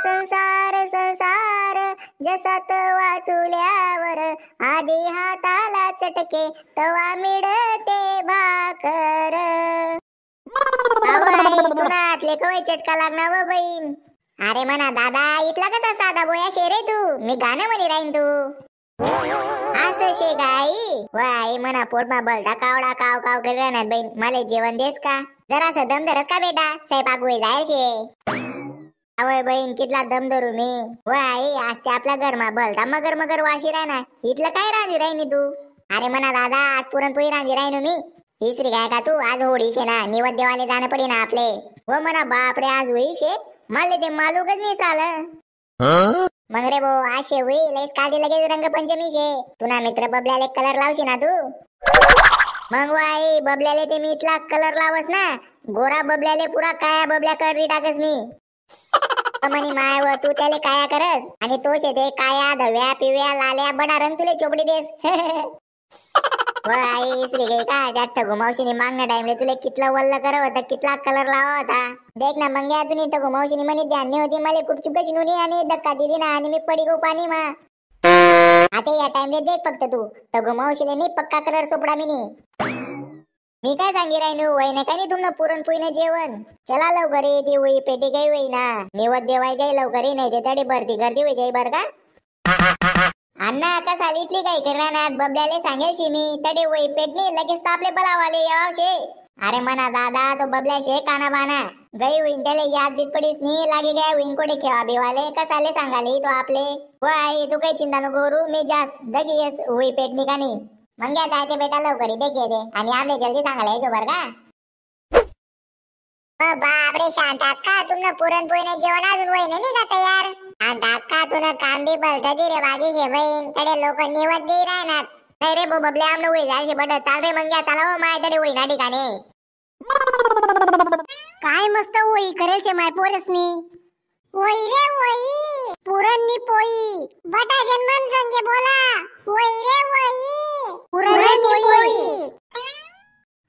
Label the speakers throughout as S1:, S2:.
S1: संसार संसार जसात वाचुल्यावर आधी हाताला चटके तवा मिळते भाकर. तुनातले कवय चटका लागणार व बहीण. अरे म्हणा दादा इथला कसा साधा बोया शेरे तू. मी गाणं म्हणी राहीन तू असं शे गाई वाई म्हणा पोटमा बलता कावडा काव काव करी राहणार बहीण. मला जेवण देस का जरासं दम धरस का बेटा. स्वयंपाक होई जाय शे. अवय बहीण कितला दम धरू मी. वाई आज ते आपल्या घरमा बलता मगर मगर वाशी राहणार. इथलं काय रांधी राहिनी तू. अरे म्हणा दादा आज पुरणपोळी रांधी राहिनो मी. हिसरी काय का तू. आज होडी शे ना निवद देवाले जाणं पडे ना आपले. व म्हणा बापरे आज होई शे. मला ते मालूकच नाही सालं. मग रे भो आशे होईल काढी लगेच रंगपंचमी शे. तुना मित्र बबल्याले कलर लावशी ना तू. मग वाई बबल्याले ते मी इथला कलर लावस ना. गोरा बबल्याले पुरा काया बबल्या कलर टाकस मी. म्हणी माय व तू त्याले काया करस आणि तो शे ते काया धव्या पिव्या लाल्या बडा रंग तुले चोपडी देस. वाई श्री गई का त्या ठगू मावशीने मागण्या टाइमले तुले कितला वल्ल करव होता कितला कलर लावा होता. देख ना मंग्या तुम्ही ठगू मावशीने म्हणे ध्यान होती मला गुपचूप कशी नुनी आणि धक्का दिली ना आणि मी पडी गो पाणी मा. आता या टाइमले देख फक्त तू ठगू मावशीले नाही पक्का कलर चोपडा मी काय सांगी राहिनो वय नाही काय नाही तुमनं पुरणपोळीनं जेवण. चला लवकर ये ती वही पेटी काही वही ना निवद देवाय जाई लवकर ये नाही ते तडी भरती गर्दी होई जाई बर का. अण्णा आता सालीतली काही करणार बबल्याले सांगेल मी तडे वही पेटणी लगेच तो आपले बलावाले याव शे. अरे म्हणा दादा तो बबल्या शे काना बाना गई होईन त्याला याद बीत पडीस नी लागे गया होईन कोडे खेळा बिवाले कसाले सांगाले तो आपले. व आई तू काही चिंता नको करू मी जास दगी वही पेटणी का नाही. मग काय ते बेटा लवकर देखे दे आणि आपले जल्दी सांगायला यायचो बर का. बापरे शांत अक्का तुमनं पुरणपोळीने जेवण अजून वय नाही का तयार. शांत अक्का तुला काम बी बलता दे रे बागी शे बहीण तडे लोक निवद दे राहणार. नाही रे बबले आमनं वय जायचे बट चाल रे मंग्या चला माय तडे वय ना ठिकाणी. काय मस्त वही करेल शे माय पोरसनी. वही रे वही पुरणनी पोळी बटा जन्मन संगे बोला. वही रे वही पुरणनी पोळी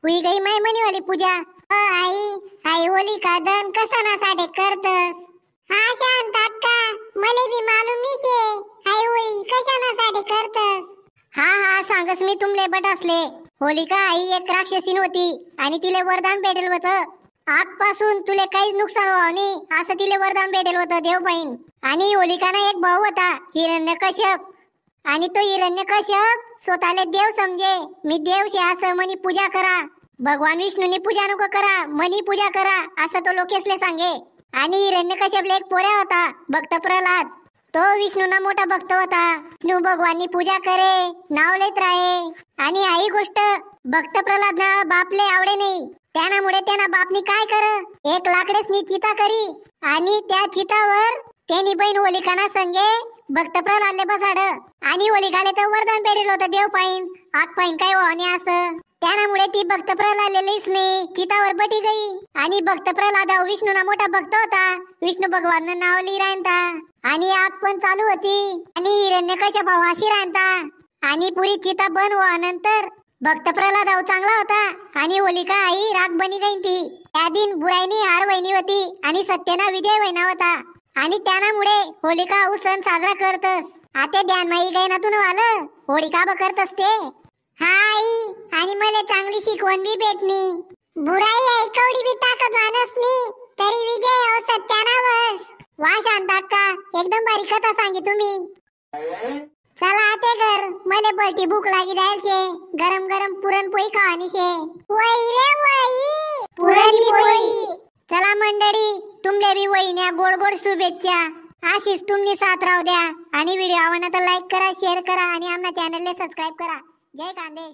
S1: हुई गई माय मनी वाली पूजा. आई आई होली का दन कसा ना साडे करतस. हा शांत अक्का मले भी मालूम नहीं शे. आई होई कसा ना साडे करतस. हा सांगस मी तुमले बटासले. होलिका आई एक राक्षसीन होती आणि तिले वरदान भेटेल होतं. आग पासून तुले काही नुकसान व्हावं नाही असं तिले वरदान भेटेल होतं देव पाहिन. आणि होलिकाना एक भाऊ होता हिरण्यकश्यप. आणि तो हिरण्यकश्यप स्वतःले देव समजे. मी देव शे असं मनी पूजा करा. भगवान विष्णूनी पूजा नको करा मनी पूजा करा असं तो लोकेसले सांगे. आणि हिरण्यकश्यपले एक पोऱ्या होता भक्त प्रल्हाद. तो विष्णूना मोठा भक्त होता. विष्णू भगवाननी पूजा करे नाव लेत राहे. आणि आई गोष्ट भक्त प्रल्हादना बापले आवडे नाही. त्यामुळे त्यांना बापनी काय कर एक लाकडेसनी चिता करी आणि त्या चितावर त्यांनी बहीण होलिकाना संगे भक्त प्रल्हादले बसाड. आणि होलिकाले तर वरदान पेरेल होतं देव पाहिन आग पाहिन काय होणे असं. त्यामुळे ती भक्त प्रल्हादले लईच नाही चितावर बटी गई. आणि भक्त प्रल्हाद विष्णूना मोठा भक्त होता. विष्णू भगवान नाव लिही राहता आणि आग पण चालू होती. आणि हिरण्यकश्यप वाशी राहता. आणि पुरी चिता बन नंतर भक्त प्रल्हाद चांगला होता आणि होलिका आई राग बनी गई ती. त्या दिन बुराईनी हार वहिनी होती आणि सत्यना विजय वहिना होता. आणि त्यामुळे होलिका सण साजरा करतस. आता ध्यान माई गई ना तुन आलं होलिका करतस ते. हा आई आणि मला चांगली शिकवण बी भेटली. बुराई ऐकवडी बी ताकद मानसनी तरी विजय सत्यानावस. वा शांत अक्का एकदम भारी कथा सांगी तुम्ही. चला आते घर मले बलती भूक लागी जाईल शे. गरम गरम पुरणपोळी खावानी शे. वही रे वही पुरणपोळी. चला मंडळी तुमले बी वहिन्या गोड गोड शुभेच्छा. अशीच तुम्ही साथ राहू द्या. आणि व्हिडिओ आवडला तर लाईक करा शेअर करा आणि आमच्या चॅनलला सबस्क्राईब करा. जय खानदेश.